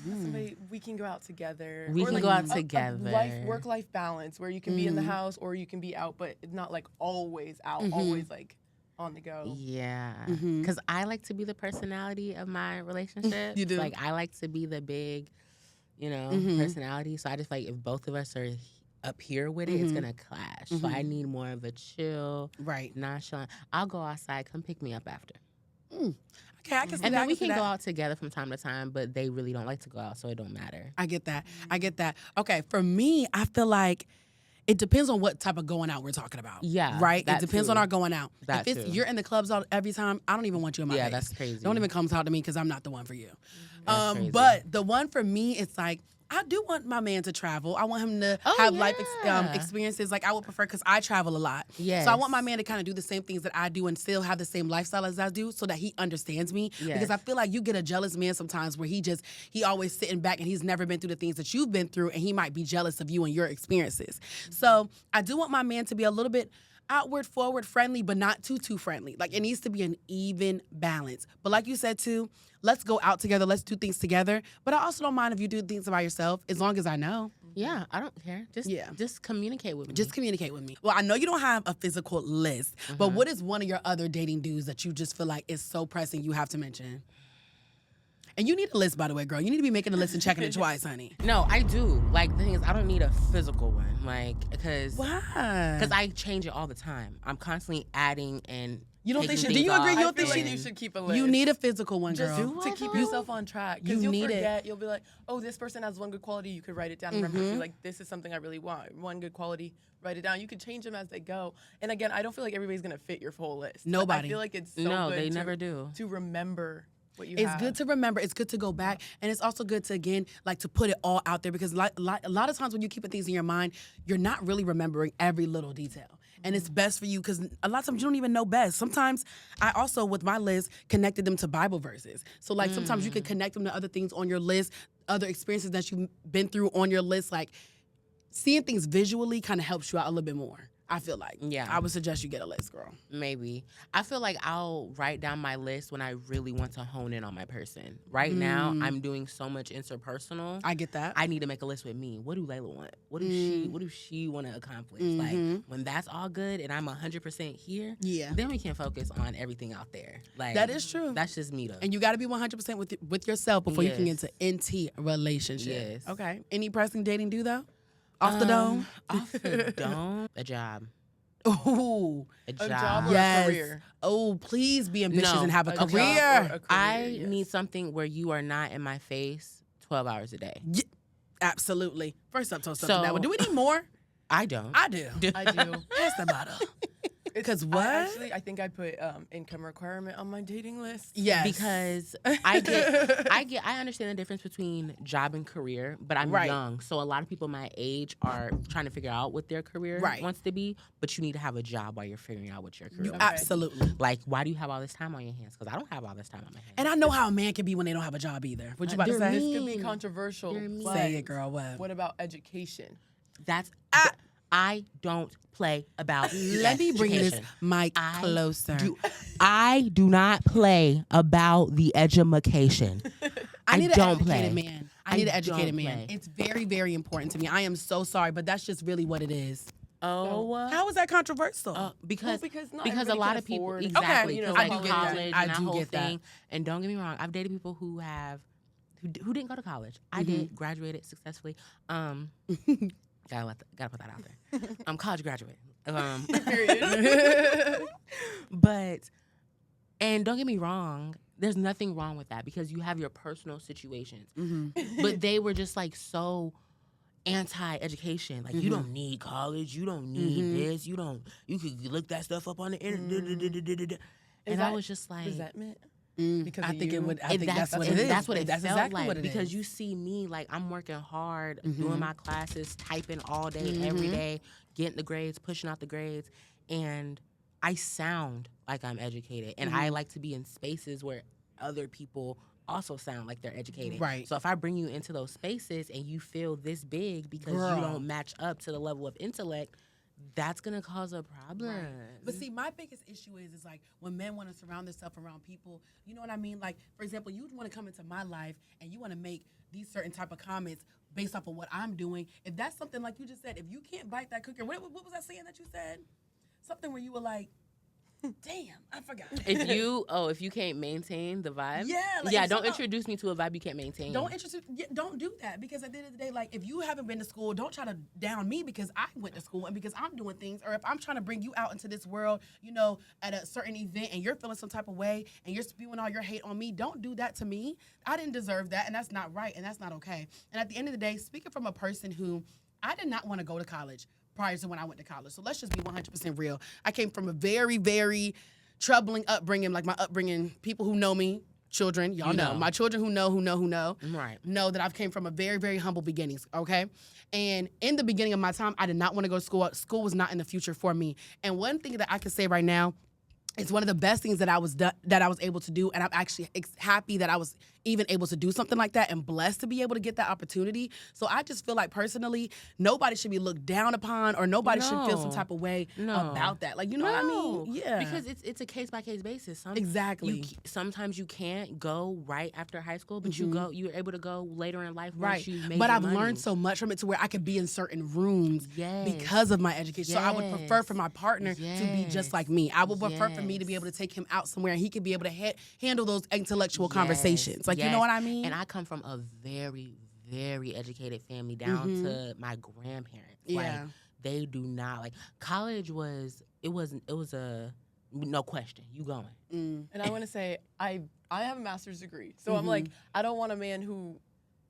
Somebody we can go out together. We Or, can like, go out a together. work-life balance where you can be in the house or you can be out, but it's not like always out, always like on the go. Yeah, because I like to be the personality of my relationship. You do? Like, I like to be the big, personality. So I just like if both of us are up here with it, it's gonna clash. So I need more of a chill, Right. nonchalant. I'll go outside. Come pick me up after. Okay, I can see And that. then I we see can that. go out together from time to time, but they really don't like to go out, so it don't matter. I get that. I get that. Okay, for me, I feel like it depends on what type of going out we're talking about. Yeah, Right? It that depends too. on our going out. That if it's too. you're in the clubs all every time, I don't even want you in my Yeah, face. that's crazy. Don't even come talk to me because I'm not the one for you. That's crazy. But the one for me, it's like I do want my man to travel. I want him to Oh, have yeah. experiences. Like I would prefer because I travel a lot. Yes. So I want my man to kind of do the same things that I do and still have the same lifestyle as I do, so that he understands me. Yes. Because I feel like you get a jealous man sometimes where he always sitting back and he's never been through the things that you've been through, and he might be jealous of you and your experiences. So I do want my man to be a little bit outward, forward, friendly, but not too friendly. Like it needs to be an even balance. But like you said too, let's go out together, let's do things together. But I also don't mind if you do things by yourself, as long as I know. Yeah, I don't care. Just communicate with me. Just communicate with me. Well, I know you don't have a physical list, but what is one of your other dating dudes that you just feel like is so pressing you have to mention? And you need a list, by the way, girl. You need to be making a list and checking it twice, honey. No, I do. Like, the thing is, I don't need a physical one. Like, because Why? I change it all the time. I'm constantly adding and You don't think taking she- do you things agree? off. You I don't feel think like she- you should keep a list. You need a physical one, just girl. to keep yourself on track. You Because you'll need it. forget. You'll be like, oh, this person has one good quality. You could write it down and remember, feel like this is something I really want. One good quality, write it down. You could change them as they go. And again, I don't feel like everybody's gonna fit your full list. Nobody. I feel like it's so No, good they to, never do. to remember what you It's have. good to remember. It's good to go back, and it's also good to again like to put it all out there because a lot of times when you keep things in your mind, you're not really remembering every little detail, and it's best for you because a lot of times you don't even know best. Sometimes I also with my list connected them to Bible verses, so like sometimes you can connect them to other things on your list, other experiences that you've been through on your list. Like seeing things visually kind of helps you out a little bit more. I feel like. Yeah. I would suggest you get a list, girl. Maybe. I feel like I'll write down my list when I really want to hone in on my person. Right now, I'm doing so much interpersonal. I get that. I need to make a list with me. What do Layla want? What do she want to accomplish? Like, when that's all good and I'm 100% here, then we can focus on everything out there. Like, that is true. That's just me, though. And you got to be 100% with yourself before you can get into NT relationship. Yes. Okay. Any pressing dating do though? Off the dome? Off the dome? A job. Ooh. A A job. job or Yes. a career? Oh, please be ambitious No, and have a A job or career. a career, I yes. need something where you are not in my face 12 hours a day. Yeah, absolutely. First up, toast up to So- that one. Do we need more? I don't. I do. I do. Pass the bottle. Because what? I think I put income requirement on my dating list. Yes. Because I understand the difference between job and career, but I'm Right. young. So a lot of people my age are trying to figure out what their career Right. wants to be, but you need to have a job while you're figuring out what your career You wants to be. absolutely. Like, why do you have all this time on your hands? Because I don't have all this time on my hands. And I know how a man can be when they don't have a job either. What you about to They're say? This could be mean. controversial. They're mean. but Say it, girl. What? What about education? That's I don't play about Let me bring this education. mic I closer. I do not play about the education. I need don't an educated play. man. I need an I educated don't man. play. It's very, very important to me. I am so sorry, but that's just really what it is. Oh, How is that controversial? because because not a everybody lot can of people afford- exactly Okay, because I like do get that. college I and that do whole get that. thing. And don't get me wrong, I've dated people who didn't go to college. I did, graduated successfully. Gotta put that out there. College graduate. Period. But and don't get me wrong, there's nothing wrong with that because you have your personal situations. But they were just like so anti-education. Like you don't need college, you don't need this, you could look that stuff up on the internet. And I was just like resentment. Because I of think you? it would. I think that's what and it is. That's what it That's felt exactly like what it because is. you see me like I'm working hard, doing my classes, typing all day, every day, getting the grades, pushing out the grades, and I sound like I'm educated, and I like to be in spaces where other people also sound like they're educated. Right. So if I bring you into those spaces and you feel this big because Girl. you don't match up to the level of intellect, that's gonna cause a problem. But see, my biggest issue is like when men want to surround themselves around people, you know what I mean? Like, for example, you want to come into my life and you want to make these certain type of comments based off of what I'm doing. If that's something like you just said, if you can't bite that cookie, what was that saying that you said? Something where you were like, damn, I forgot. If you can't maintain the vibe, Yeah, like, yeah. if Don't somehow- introduce me to a vibe you can't maintain. Don't do that because at the end of the day, like if you haven't been to school, don't try to down me because I went to school and because I'm doing things, or if I'm trying to bring you out into this world, you know, at a certain event and you're feeling some type of way and you're spewing all your hate on me, don't do that to me. I didn't deserve that, and that's not right, and that's not okay. And at the end of the day, speaking from a person who I did not want to go to college prior to when I went to college, so let's just be 100% real. I came from a very, very troubling upbringing, like my upbringing, people who know me, children, y'all You know. know. My children who know, Right. know that I've came from a very, very humble beginnings, okay? And in the beginning of my time, I did not want to go to school. School was not in the future for me. And one thing that I can say right now, it's one of the best things that I was able to do, and I'm actually happy that I was even able to do something like that and blessed to be able to get that opportunity. So I just feel like personally, nobody should be looked down upon or nobody should feel some No. type of way No. about that. Like, you know what I mean? Yeah. Because it's a case by case basis. Exactly. Sometimes you can't go right after high school, but you're able to go later in life Right. once you made But your I've money. learned so much from it to where I could be in certain rooms Yes. because of my education. So I would prefer for my partner to be just Yes. like me. I would prefer for me to be able to take him out somewhere and he could be able to handle those intellectual conversations. Like, you know what I mean? And I come from a very, very educated family down to my grandparents. Yeah. Like, they do not like college it was a no question. You going. And I want to say I have a master's degree, so I'm like I don't want a man who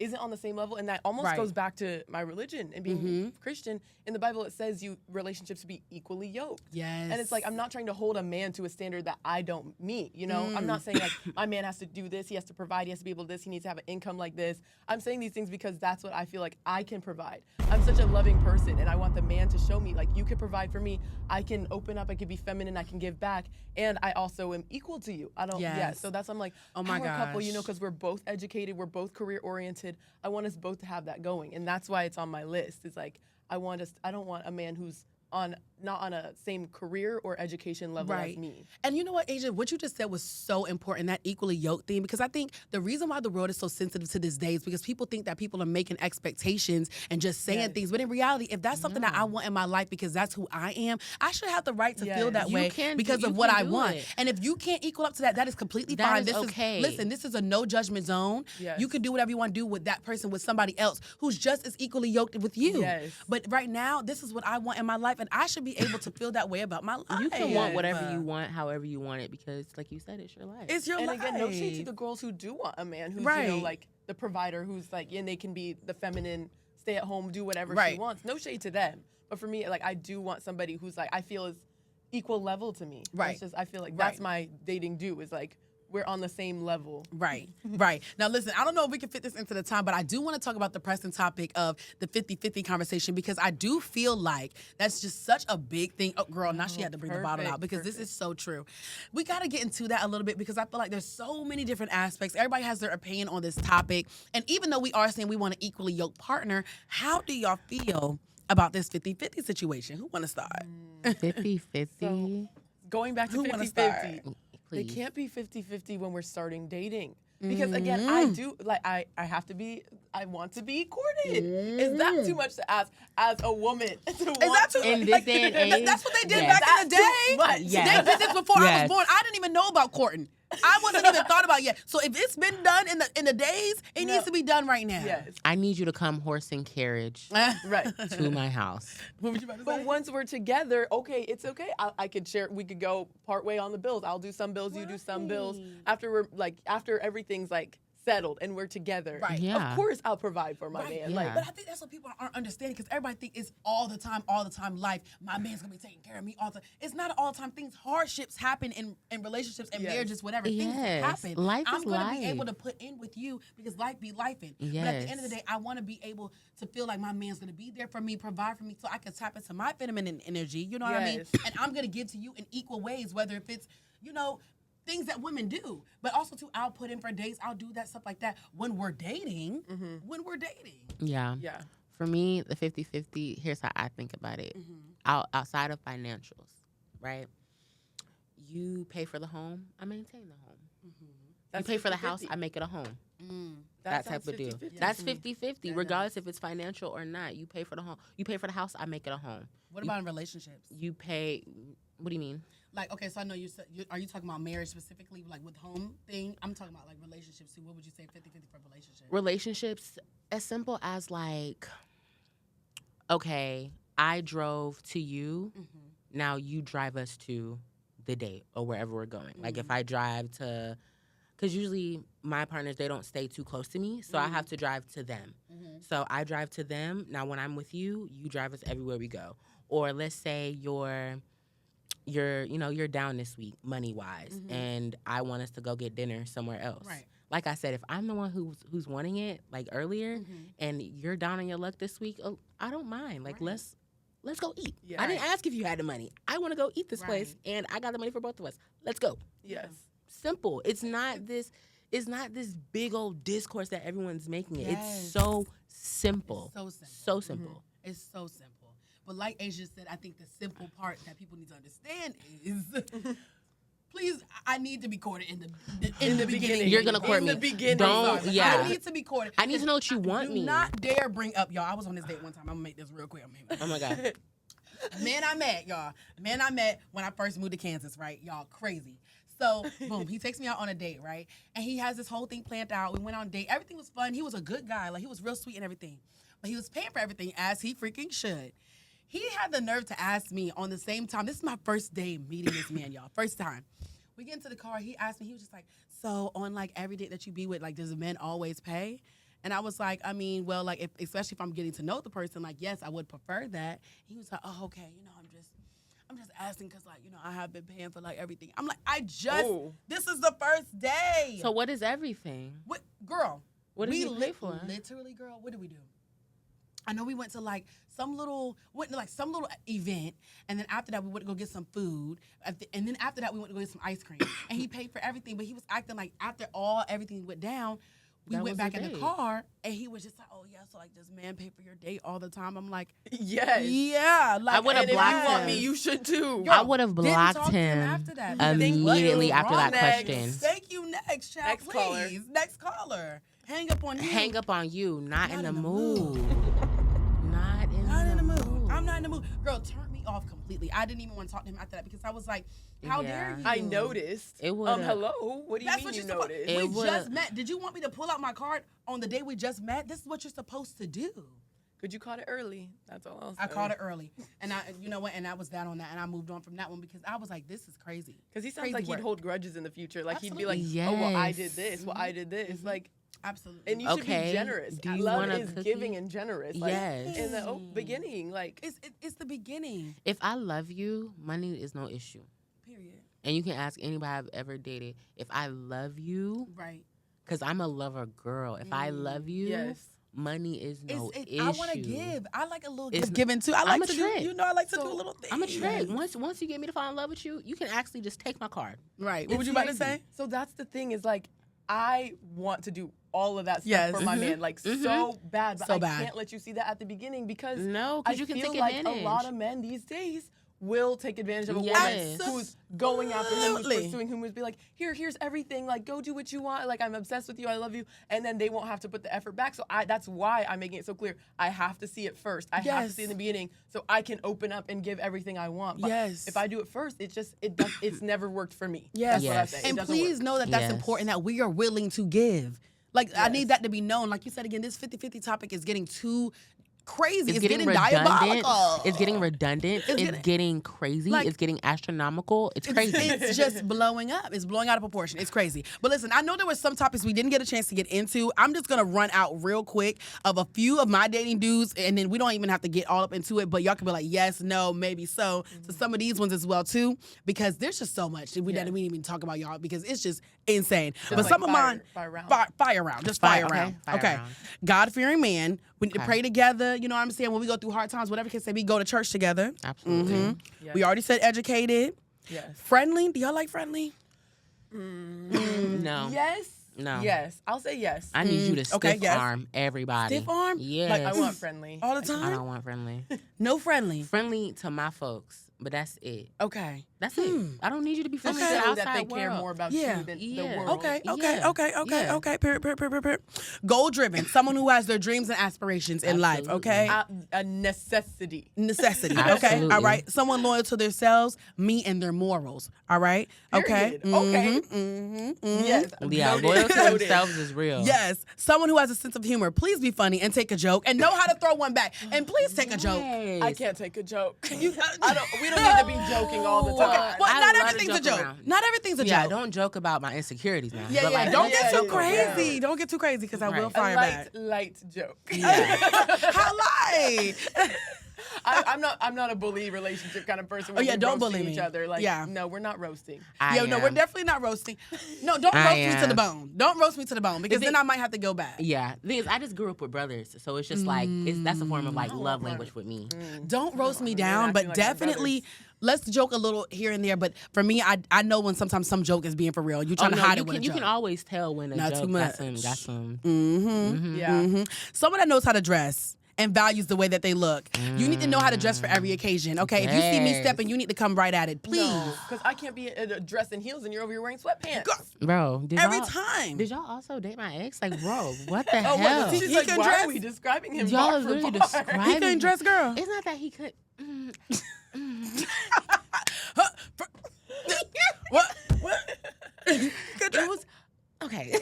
isn't on the same level, and that almost Right. goes back to my religion and being Christian. In the Bible, it says relationships to be equally yoked. Yes. And it's like I'm not trying to hold a man to a standard that I don't meet. You know, I'm not saying like my man has to do this, he has to provide, he has to be able to this, he needs to have an income like this. I'm saying these things because that's what I feel like I can provide. I'm such a loving person, and I want the man to show me like you can provide for me. I can open up, I can be feminine, I can give back, and I also am equal to you. I don't. Yeah. Yes. So that's I'm like, Oh my we're a couple, you know, gosh. because we're both educated, we're both career oriented. I want us both to have that going, and that's why it's on my list. It's like I don't want a man who's on not on a same career or education level as me. And you know what, Asia, what you just said was so important, that equally yoked thing, because I think the reason why the world is so sensitive to this day is because people think that people are making expectations and just saying things. But in reality, if that's something that I want in my life because that's who I am, I should have the right to feel that way because of what I want. And if you can't equal up to that, that is completely fine. This is okay. Listen, this is a no judgment zone. You can do whatever you want to do with that person, with somebody else who's just as equally yoked with you. But right now, this is what I want in my life, and I should be able to feel that way about my life. You can want whatever you want, however you want it, because, like you said, it's your life. It's your life. And again, no shade to the girls who do want a man who's, you know, like the provider, who's like, and they can be the feminine, stay at home, do whatever she wants. No shade to them. But for me, like, I do want somebody who's like, I feel is equal level to me. That's just, I feel like that's my dating do, is like, we're on the same level. Right. Now, listen, I don't know if we can fit this into the time, but I do want to talk about the pressing topic of the 50-50 conversation, because I do feel like that's just such a big thing. Oh, girl, now she had to bring the bottle out, because this is so true. We got to get into that a little bit, because I feel like there's so many different aspects. Everybody has their opinion on this topic. And even though we are saying we want an equally yoked partner, how do y'all feel about this 50-50 situation? Who want to start? 50-50? So, going back to 50-50. They can't be 50-50 when we're starting dating. Because again, I do, like, I have to be, I want to be courted. Is that too much to ask as a woman? Is that too in this day and age? That's what they did back in the day. They did this before I was born. I didn't even know about courting. I wasn't even thought about yet. So if it's been done in the days, it needs to be done right now. I need you to come horse and carriage to my house. What would you about to say? But once we're together, okay, it's okay. I could share. We could go part way on the bills. I'll do some bills. You do some bills. After everything's like settled and we're together. Of course, I'll provide for my man. Like, but I think that's what people aren't understanding, because everybody think it's all the time life. My man's gonna be taking care of me all the time. It's not all the time. Hardships happen in relationships and marriages, whatever. Things happen. Life I'm is gonna life. be able to put in with you because life be lifing. But at the end of the day, I want to be able to feel like my man's gonna be there for me, provide for me, so I can tap into my feminine energy. You know what I mean? And I'm gonna give to you in equal ways, whether if it's, you know, things that women do, but also too, I'll put in for dates. I'll do that stuff like that when we're dating. Yeah. For me, the 50-50, here's how I think about it. Outside of financials, right? You pay for the home, I maintain the home. You pay for the house, I make it a home. That type of deal. That's 50-50, regardless if it's financial or not. You pay for the home. You pay for the house, I make it a home. What about in relationships? You pay, what do you mean? Like, okay, so I know you said, are you talking about marriage specifically, like with home thing? I'm talking about like relationships too. What would you say 50-50 for relationships? Relationships, as simple as like, okay, I drove to you, now you drive us to the date or wherever we're going. Like if I drive to, because usually my partners, they don't stay too close to me, so I have to drive to them. So I drive to them. Now when I'm with you, you drive us everywhere we go. Or let's say you're down this week money-wise, and I want us to go get dinner somewhere else. Like I said, if I'm the one who's wanting it, like earlier, and you're down on your luck this week, I don't mind. Like let's go eat. I didn't ask if you had the money. I want to go eat this place, and I got the money for both of us. Let's go. Simple. It's not this big old discourse that everyone's making it. It's so simple. It's so simple. It's so simple. But like Asia said, I think the simple part that people need to understand is, please, I need to be courted in the beginning. You're gonna court me. In the beginning. I need to be courted. I need to know what you want me. Do not dare bring up, y'all. I was on this date one time. I'm gonna make this real quick. Oh my God. Man I met when I first moved to Kansas, right? Y'all crazy. So, boom, he takes me out on a date, right? And he has this whole thing planned out. We went on a date. Everything was fun. He was a good guy. Like, he was real sweet and everything. But he was paying for everything, as he freaking should. He had the nerve to ask me on the same time. This is my first day meeting this man, y'all. First time. We get into the car. He asked me, he was just like, so on, like, every date that you be with, like, does the men always pay? And I was like, I mean, well, like, especially if I'm getting to know the person, like, yes, I would prefer that. He was like, oh, okay, you know, I'm just asking because, like, you know, I have been paying for, like, everything. I'm like, this is the first day. So what is everything? Girl. What did you pay for? Literally, girl, what did we do? I know we went to like some little event, and then after that we went to go get some food, and then after that we went to go get some ice cream. And he paid for everything, but he was acting like after everything went down, we That went was back the in the date. car, and he was just like, "Oh yeah, so like, does man pay for your date all the time?" I'm like, Yes. "Yeah." Like, I would've And if you blocked want him. me, you should too. I would have didn't blocked talk to him him after that. immediately Thank after you. that Next. question. Thank you. Next, child. Next caller. Please. Next caller. Hang up on you. Hang up on you, not in the mood. mood. Not Not in the mood. I'm not in the mood. Girl, turn me off completely. I didn't even want to talk to him after that because I was like, how dare you? I noticed. It would've- hello? What do you That's mean what you you're supposed noticed? It We would've- just met. Did you want me to pull out my card on the day we just met? This is what you're supposed to do. Could you caught it early? That's all I'll say. I caught it early. And you know what? And I was down on that. And I moved on from that one because I was like, this is crazy. Because he sounds Crazy like work. he'd hold grudges in the future. Like he'd Absolutely. be like, oh, well, I Yes. did this. Well, I did this. Like, Absolutely. and you should Okay. be generous. Do you Love want a is cookie? giving and generous. Like, Yes. in the beginning, like, It's the beginning. If I love you, money is no issue. Period. And you can ask anybody I've ever dated. If I love you, Right. because I'm a lover girl. If I love you, yes. money is no issue. I want to give. I like a little It's- gift giving too. I I'm like a to trick. do. You know, I like to So, do a little thing. I'm a trick. Once you get me to fall in love with you, you can actually just take my card. Right. What It's were you about to crazy. say? So that's the thing is like, I want to do all of that stuff Yes. for my man, like so bad, but So I bad. can't let you see that at the beginning because No, I because you can feel take like advantage. a lot of men these days will take advantage of a Yes. woman who's going after him, who's Absolutely. pursuing him, who's be like, here's everything, like go do what you want, like I'm obsessed with you, I love you, and then they won't have to put the effort back. So that's why I'm making it so clear. I have to see it first. I have to Yes. see it in the beginning so I can open up and give everything I want. But Yes. if I do it first, it's never worked for me. Yes. That's what I Yes. say. It And doesn't please work. know that that's Yes. important, that we are willing to give. Like, I need Yes. that to be known. Like you said, again, this 50-50 topic is getting too crazy. It's getting redundant. diabolical. It's getting redundant. It's getting crazy. like- it's getting astronomical. It's crazy. It's just blowing up. It's blowing out of proportion. It's crazy. But listen, I know there were some topics we didn't get a chance to get into. I'm just going to run out real quick of a few of my dating dudes, and then we don't even have to get all up into it, but y'all can be like, yes, no, maybe so. So some of these ones as well, too, because there's just so much that we didn't even talk about, y'all, because it's just insane. but like some of mine, fire round. fire round. Just fire Okay, round. fire Okay. round. God-fearing man. We need to Okay. pray together. You know what I'm saying? When we go through hard times, whatever case may be, go to church together. Absolutely. Yes. We already said educated. Yes. Friendly. Do y'all like friendly? No. Yes. No. Yes. I'll say yes. I need you to stiff okay, yes. arm everybody. Stiff arm? Yes. Like I want friendly. All the I time? don't want friendly. No friendly. Friendly to my folks, but that's it. Okay. That's it. I don't need you to be friendly to the Show outside that they care world. more about Yeah. you than the Yeah. world. Okay. Yeah. Period. Goal driven. Someone who has their dreams and aspirations in life. Okay. A necessity. Necessity. Okay. Absolutely. All right. Someone loyal to themselves, me, and their morals. All right. Okay. Period. Okay. Yes. Yeah, Noted. loyal to Noted. themselves is real. Yes. Someone who has a sense of humor. Please be funny and take a joke and know how to throw one back. And please take a joke. Yes. I can't take a joke. We don't need to be joking all the time. Well, I not love to everything's a joke joke. around. Not everything's a Yeah, joke. don't joke about my insecurities now. Yeah, But yeah. like, Don't get yeah, too yeah, crazy. yeah. Don't get too crazy because I will Right. fire back. Light joke. How light? I'm not a bully relationship kind of person. Where yeah, we're don't bully roasting me. each other. Like, Yeah. no, we're not roasting. I Yo, no, we're am. definitely not roasting. No, don't I roast me to the am. bone. Don't roast me to the bone because The then thing- I might have to go back. Yeah, the thing is, I just grew up with brothers, so it's just like that's a form of like love language with me. Don't roast me We're down, acting but like we're definitely brothers. let's joke a little here and there. But for me, I know when sometimes some joke is being for real. You trying to hide it with a you joke. can always tell when a Not joke too got much. some. Yeah. Someone that knows how to dress and values the way that they look. You need to know how to dress for every occasion. Okay, if you see me Yes. stepping, you need to come right at it, please. Because I can't be in a dress and heels and you're over here wearing sweatpants. Bro, did Every y'all, time. Did y'all also date my ex? Like, bro, what the Oh, hell? wait, she's He like, can why dress? are we describing him Y'all bar are for literally bar? describing. He couldn't dress, girl. It's not that he could. What? It was okay.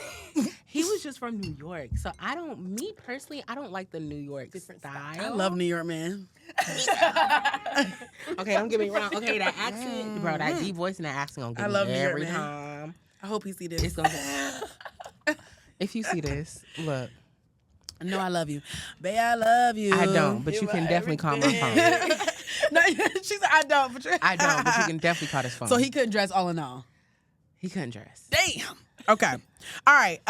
He was just from New York, so me personally, I don't like the New York Different style. I love New York, man. Okay, don't get me wrong. Okay, that accent, bro, that deep voice and that accent gonna I get love me New York, every man. time. I hope he see this. It's gonna. Get, if you see this, look, No, I love you. Babe, I love you. I don't, but You you can are definitely call my phone. everything. No, she said I don't. But I don't, but you can definitely call this phone. So he couldn't dress all in all. he couldn't dress. Damn. Okay. All right.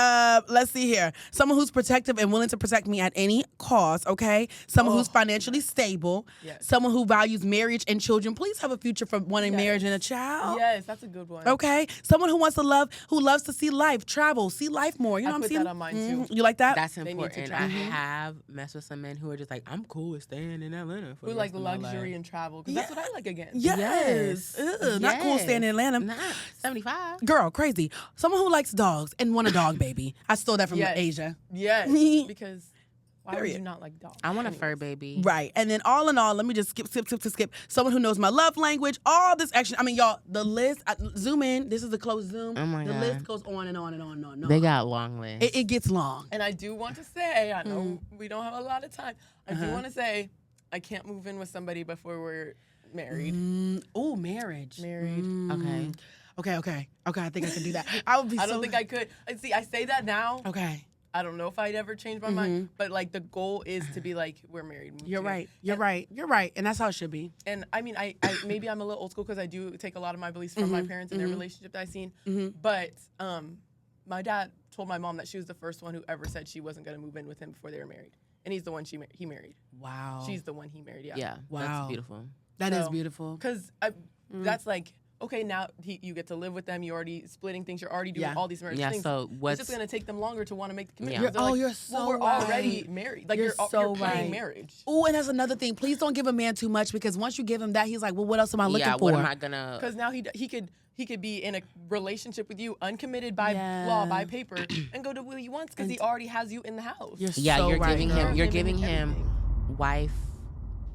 Let's see here. Someone who's protective and willing to protect me at any cost. Okay. Someone who's financially stable. Yes. Someone who values marriage and children. Please have a future for wanting marriage and a child. Yes, that's a good one. Okay. Someone who wants to love, who loves to see life, travel, see life more. You know I what I'm put saying? that on mine too. You like that? That's need to important. travel. I have messed with some men who are just like, I'm cool with staying in Atlanta for Who the like rest of my luxury life. and travel? Because that's what I like again. Yes. Ugh, Not cool staying in Atlanta. Nah, 75. Girl, crazy. Someone who likes dogs and want a dog baby. I stole that from Yes. Asia. Yes, because why would Period. you not like dogs? I want a fur baby. Right. And then all in all, let me just skip. Someone who knows my love language, all this action. I mean, y'all, the list, zoom in. This is a close zoom. Oh my the God. list goes on and on and on and on. And on. They got long lists. It gets long. And I do want to say, I know we don't have a lot of time. I do want to say, I can't move in with somebody before we're married. Oh, marriage. Married. Okay. Okay, I think I can do that. I would be I don't think I could. See, I say that now. Okay. I don't know if I'd ever change my mind, but like the goal is to be like, we're married. move You're together. right. You're right. And that's how it should be. And I mean, I maybe I'm a little old school because I do take a lot of my beliefs from my parents and their relationship that I've seen. But my dad told my mom that she was the first one who ever said she wasn't going to move in with him before they were married. And he's the one he married. Wow. She's the one he married, yeah. Yeah, Wow. that's beautiful. That is So, beautiful. Because that's like, okay, now you get to live with them. You're already splitting things. You're already doing Yeah. all these marriage Yeah, things. so what's... It's just going to take them longer to want to make the commitment. Yeah. They're like, You're so well, we're right. already married. Like, You're so you're playing right. marriage. Oh, and that's another thing. Please don't give a man too much because once you give him that, he's like, well, what else am I looking yeah, for? what am I gonna... Because now he could be in a relationship with you, uncommitted by law, by paper, and go to what he wants because he already has you in the house. You're Yeah, so you're right, giving girl. him... You're Giving giving him everything. wife...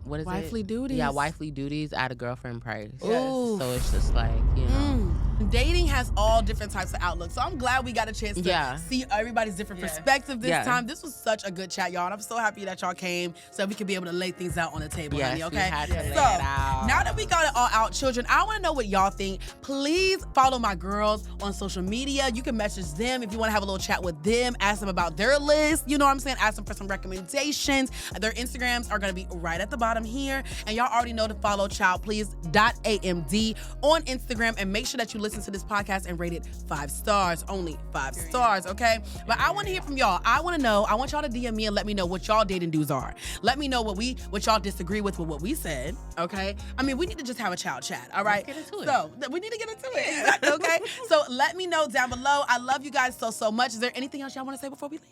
What is Wifely it? duties. Yeah, wifely duties at a girlfriend price. Yes. Ooh. So it's just like, you know... Dating has all different types of outlooks. So I'm glad we got a chance to see everybody's different perspective this time. This was such a good chat, y'all. And I'm so happy that y'all came so we could be able to lay things out on the table, Yes, honey, okay? we had to lay So it out. now that we got it all out, children, I want to know what y'all think. Please follow my girls on social media. You can message them if you want to have a little chat with them. Ask them about their list. You know what I'm saying? Ask them for some recommendations. Their Instagrams are going to be right at the bottom here. And y'all already know to follow childplease.amd on Instagram. And make sure that you listen to this podcast and rate it 5 stars. Only 5 stars, okay? But I want to hear from y'all. I want to know. I want y'all to DM me and let me know what y'all dating dues are. Let me know what y'all disagree with what we said, okay? I mean, we need to just have a child chat, all right? Let's get into it. So we need to get into it, exactly, okay? So let me know down below. I love you guys so much. Is there anything else y'all want to say before we leave?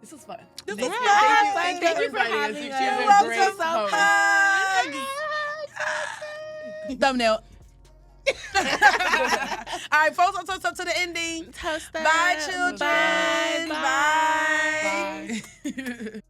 This was fun. This Thank was you. fun. Thank you for having us. You're She was a welcome. great host. Hugs. Thumbnail. All right, folks, I'm toast up to the ending. Toast Bye, up. children. Bye. Bye.